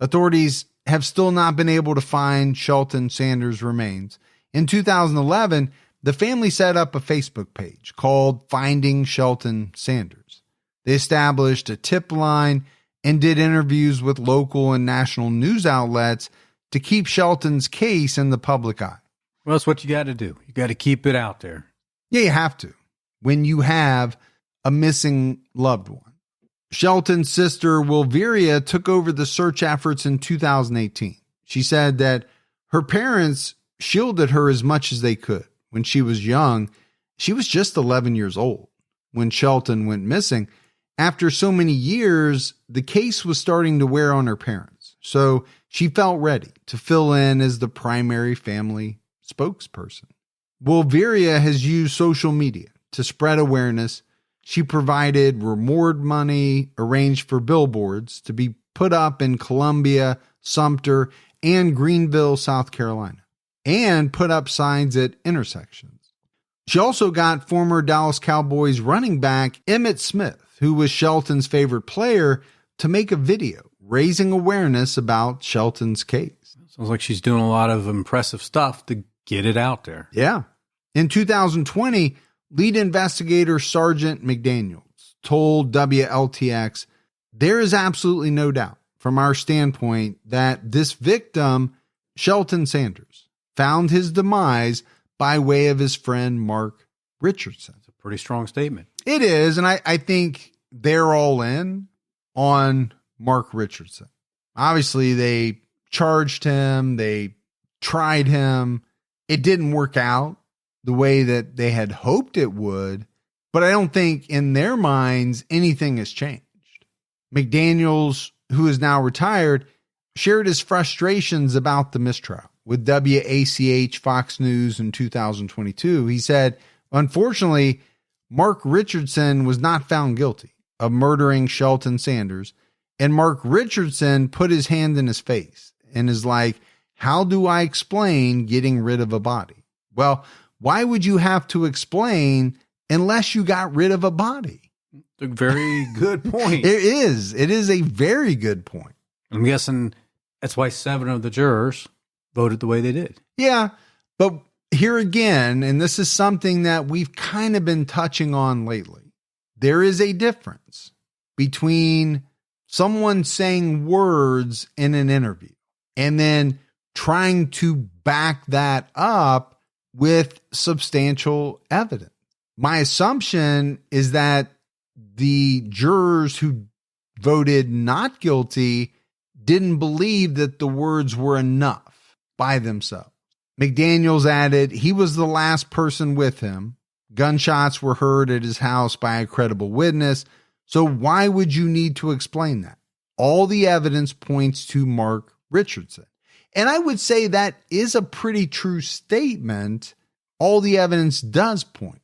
Authorities have still not been able to find Shelton Sanders' remains. In 2011, the family set up a Facebook page called Finding Shelton Sanders. They established a tip line and did interviews with local and national news outlets to keep Shelton's case in the public eye. Well, that's what you got to do. You got to keep it out there. Yeah, you have to when you have a missing loved one. Shelton's sister, Wilveria, took over the search efforts in 2018. She said that her parents shielded her as much as they could. When she was young, she was just 11 years old when Shelton went missing. After so many years, the case was starting to wear on her parents. So she felt ready to fill in as the primary family spokesperson. Wilveria has used social media to spread awareness. She provided reward money, arranged for billboards to be put up in Columbia, Sumter, and Greenville, South Carolina, and put up signs at intersections. She also got former Dallas Cowboys running back Emmitt Smith, who was Shelton's favorite player, to make a video raising awareness about Shelton's case. Sounds like she's doing a lot of impressive stuff to get it out there. Yeah. In 2020, lead investigator Sergeant McDaniels told WLTX, "There is absolutely no doubt from our standpoint that this victim, Shelton Sanders, found his demise by way of his friend Mark Richardson." It's a pretty strong statement. It is, and I think they're all in on Mark Richardson. Obviously, they charged him, they tried him. It didn't work out the way that they had hoped it would, but I don't think in their minds anything has changed. McDaniels, who is now retired, shared his frustrations about the mistrial with WACH Fox News in 2022. He said, "Unfortunately, Mark Richardson was not found guilty of murdering Shelton Sanders, and Mark Richardson put his hand in his face and is like, how do I explain getting rid of a body?" Well, why would you have to explain unless you got rid of a body? A very good point. It is. It is a very good point. I'm guessing that's why 7 of the jurors voted the way they did. Yeah, but here again, and this is something that we've kind of been touching on lately, there is a difference between someone saying words in an interview and then trying to back that up with substantial evidence. My assumption is that the jurors who voted not guilty didn't believe that the words were enough by themselves. McDaniels added he was the last person with him. Gunshots were heard at his house by a credible witness. So why would you need to explain that? All the evidence points to Mark Richardson. And I would say that is a pretty true statement. All the evidence does point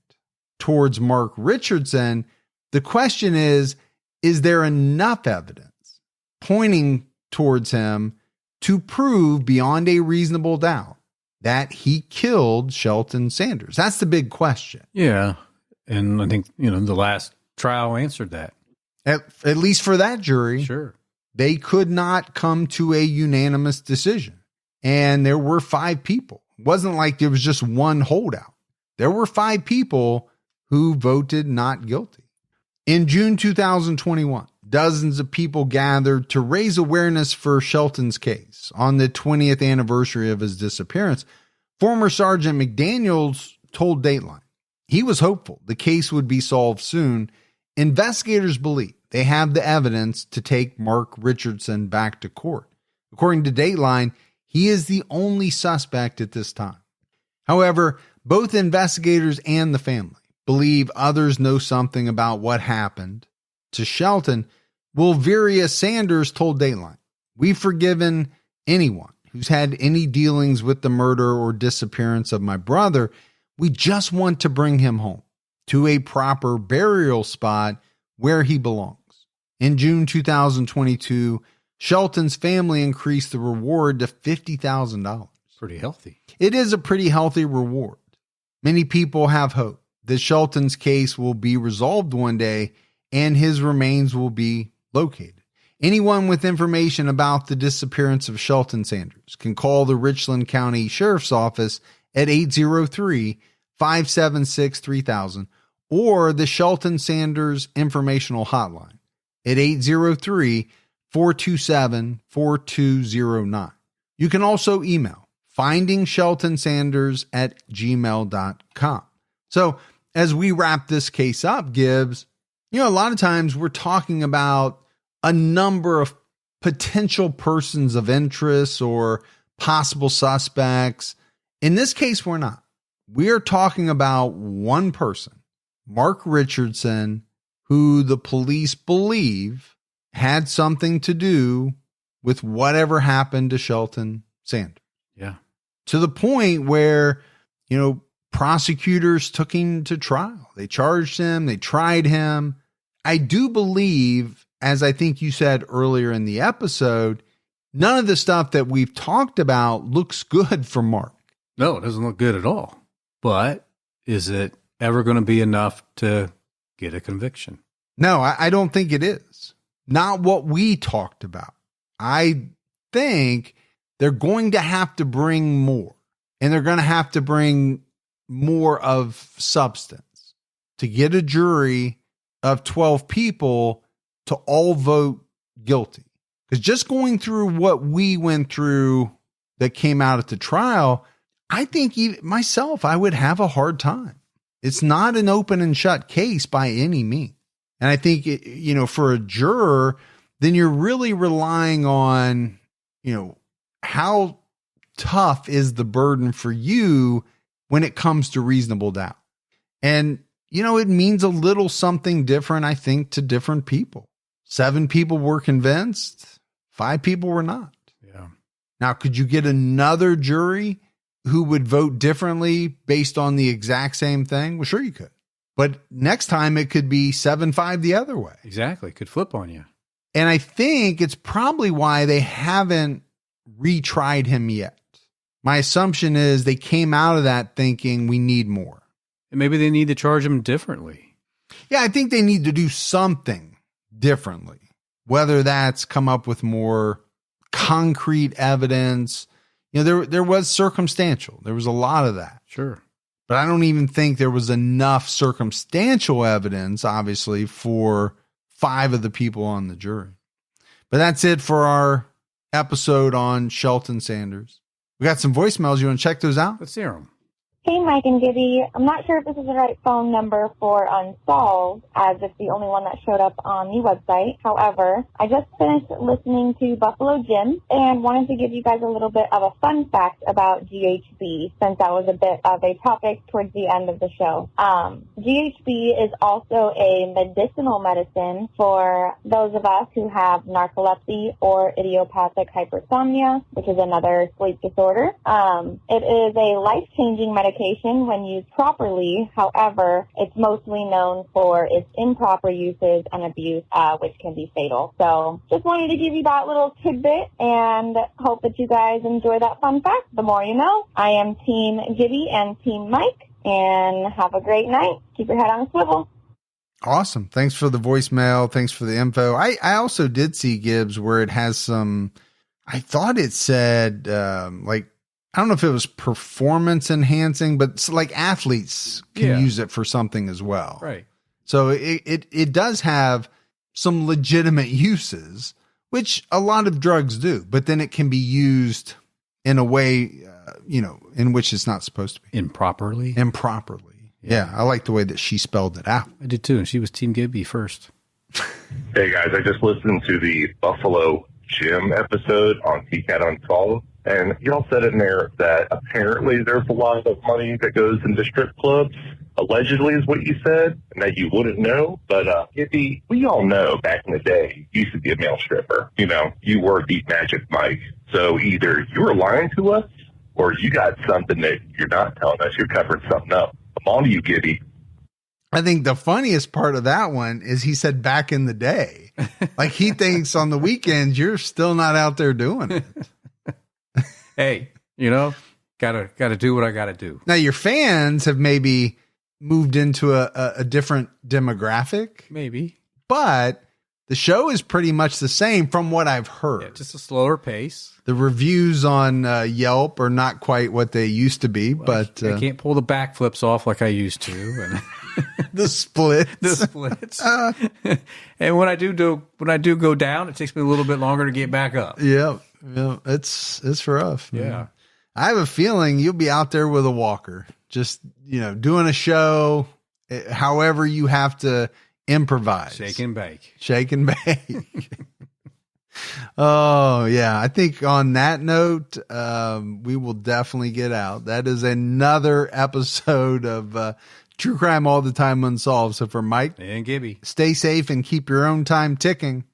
towards Mark Richardson. The question is there enough evidence pointing towards him to prove beyond a reasonable doubt that he killed Shelton Sanders? That's the big question. Yeah. And I think, the last trial answered that. At least for that jury. Sure. They could not come to a unanimous decision. And there were 5 people. It wasn't like there was just one holdout. There were 5 people who voted not guilty. In June 2021, dozens of people gathered to raise awareness for Shelton's case. On the 20th anniversary of his disappearance, former Sergeant McDaniels told Dateline he was hopeful the case would be solved soon. Investigators believe they have the evidence to take Mark Richardson back to court. According to Dateline, he is the only suspect at this time. However, both investigators and the family believe others know something about what happened to Shelton. Wilveria Sanders told Dateline, "We've forgiven anyone who's had any dealings with the murder or disappearance of my brother. We just want to bring him home to a proper burial spot where he belongs." In June 2022, Shelton's family increased the reward to $50,000. Pretty healthy. It is a pretty healthy reward. Many people have hope that Shelton's case will be resolved one day and his remains will be located. Anyone with information about the disappearance of Shelton Sanders can call the Richland County Sheriff's Office at 803-576-3000 or the Shelton Sanders Informational Hotline at 803-427-4209. You can also email findingsheltonsanders@gmail.com. So as we wrap this case up, Gibbs, a lot of times we're talking about a number of potential persons of interest or possible suspects. In this case, we're not. We are talking about one person, Mark Richardson, who the police believe had something to do with whatever happened to Shelton Sanders. Yeah. To the point where, prosecutors took him to trial. They charged him. They tried him. I do believe, as I think you said earlier in the episode, none of the stuff that we've talked about looks good for Mark. No, it doesn't look good at all. But is it ever going to be enough to get a conviction? No, I don't think it is. Not what we talked about. I think they're going to have to bring more, and they're going to have to bring more of substance to get a jury of 12 people to all vote guilty. Because just going through what we went through that came out at the trial, I think even myself, I would have a hard time. It's not an open and shut case by any means. And I think, for a juror, then you're really relying on, how tough is the burden for you when it comes to reasonable doubt. And, it means a little something different, I think, to different people. 7 people were convinced, 5 people were not. Yeah. Now, could you get another jury who would vote differently based on the exact same thing? Well, sure you could. But next time it could be 7-5 the other way. Exactly. Could flip on you. And I think it's probably why they haven't retried him yet. My assumption is they came out of that thinking we need more. And maybe they need to charge him differently. Yeah, I think they need to do something differently. Whether that's come up with more concrete evidence. There was circumstantial. There was a lot of that. Sure. But I don't even think there was enough circumstantial evidence, obviously, for 5 of the people on the jury. But that's it for our episode on Shelton Sanders. We got some voicemails. You want to check those out? Let's hear them. Hey, Mike and Gibby. I'm not sure if this is the right phone number for Unsolved, as it's the only one that showed up on the website. However, I just finished listening to Buffalo Jim and wanted to give you guys a little bit of a fun fact about GHB, since that was a bit of a topic towards the end of the show. GHB is also a medicinal medicine for those of us who have narcolepsy or idiopathic hypersomnia, which is another sleep disorder. It is a life-changing medication when used properly. However, it's mostly known for its improper uses and abuse, which can be fatal. So just wanted to give you that little tidbit and hope that you guys enjoy that fun fact. The more you know. I am Team Gibby and Team Mike, and have a great night. Keep your head on a swivel. Awesome. Thanks for the voicemail. Thanks for the info. I also did see, Gibbs, where it has some, I thought it said, I don't know if it was performance enhancing, but it's like athletes can use it for something as well. Right. So it does have some legitimate uses, which a lot of drugs do, but then it can be used in a way, in which it's not supposed to be. Improperly. Yeah. I like the way that she spelled it out. I did too. And she was Team Gibby first. Hey guys, I just listened to the Buffalo Jim episode on TCAT Unsolved. And y'all said in there that apparently there's a lot of money that goes into strip clubs. Allegedly is what you said, and that you wouldn't know. But, Gibby, we all know back in the day, you used to be a male stripper. You were Deep Magic Mike. So either you were lying to us, or you got something that you're not telling us. You're covering something up. I'm on to you, Gibby. I think the funniest part of that one is he said back in the day. Like he thinks on the weekends you're still not out there doing it. Hey, gotta do what I gotta do. Now your fans have maybe moved into a different demographic. Maybe. But the show is pretty much the same from what I've heard. Yeah, just a slower pace. The reviews on Yelp are not quite what they used to be, but I can't pull the backflips off like I used to. And the splits. The splits. And when I do go down, it takes me a little bit longer to get back up. Yeah, it's rough. Man. Yeah. I have a feeling you'll be out there with a walker, just doing a show, however you have to improvise. Shake and bake. Oh, yeah. I think on that note, we will definitely get out. That is another episode of True Crime All the Time Unsolved. So for Mike and Gibby, stay safe and keep your own time ticking.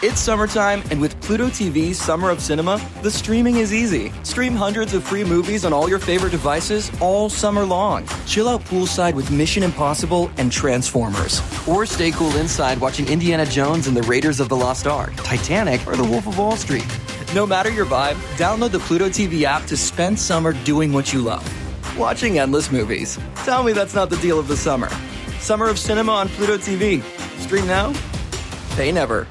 It's summertime, and with Pluto TV's Summer of Cinema, the streaming is easy. Stream hundreds of free movies on all your favorite devices all summer long. Chill out poolside with Mission Impossible and Transformers. Or stay cool inside watching Indiana Jones and the Raiders of the Lost Ark, Titanic, or The Wolf of Wall Street. No matter your vibe, download the Pluto TV app to spend summer doing what you love. Watching endless movies. Tell me that's not the deal of the summer. Summer of Cinema on Pluto TV. Stream now, pay never.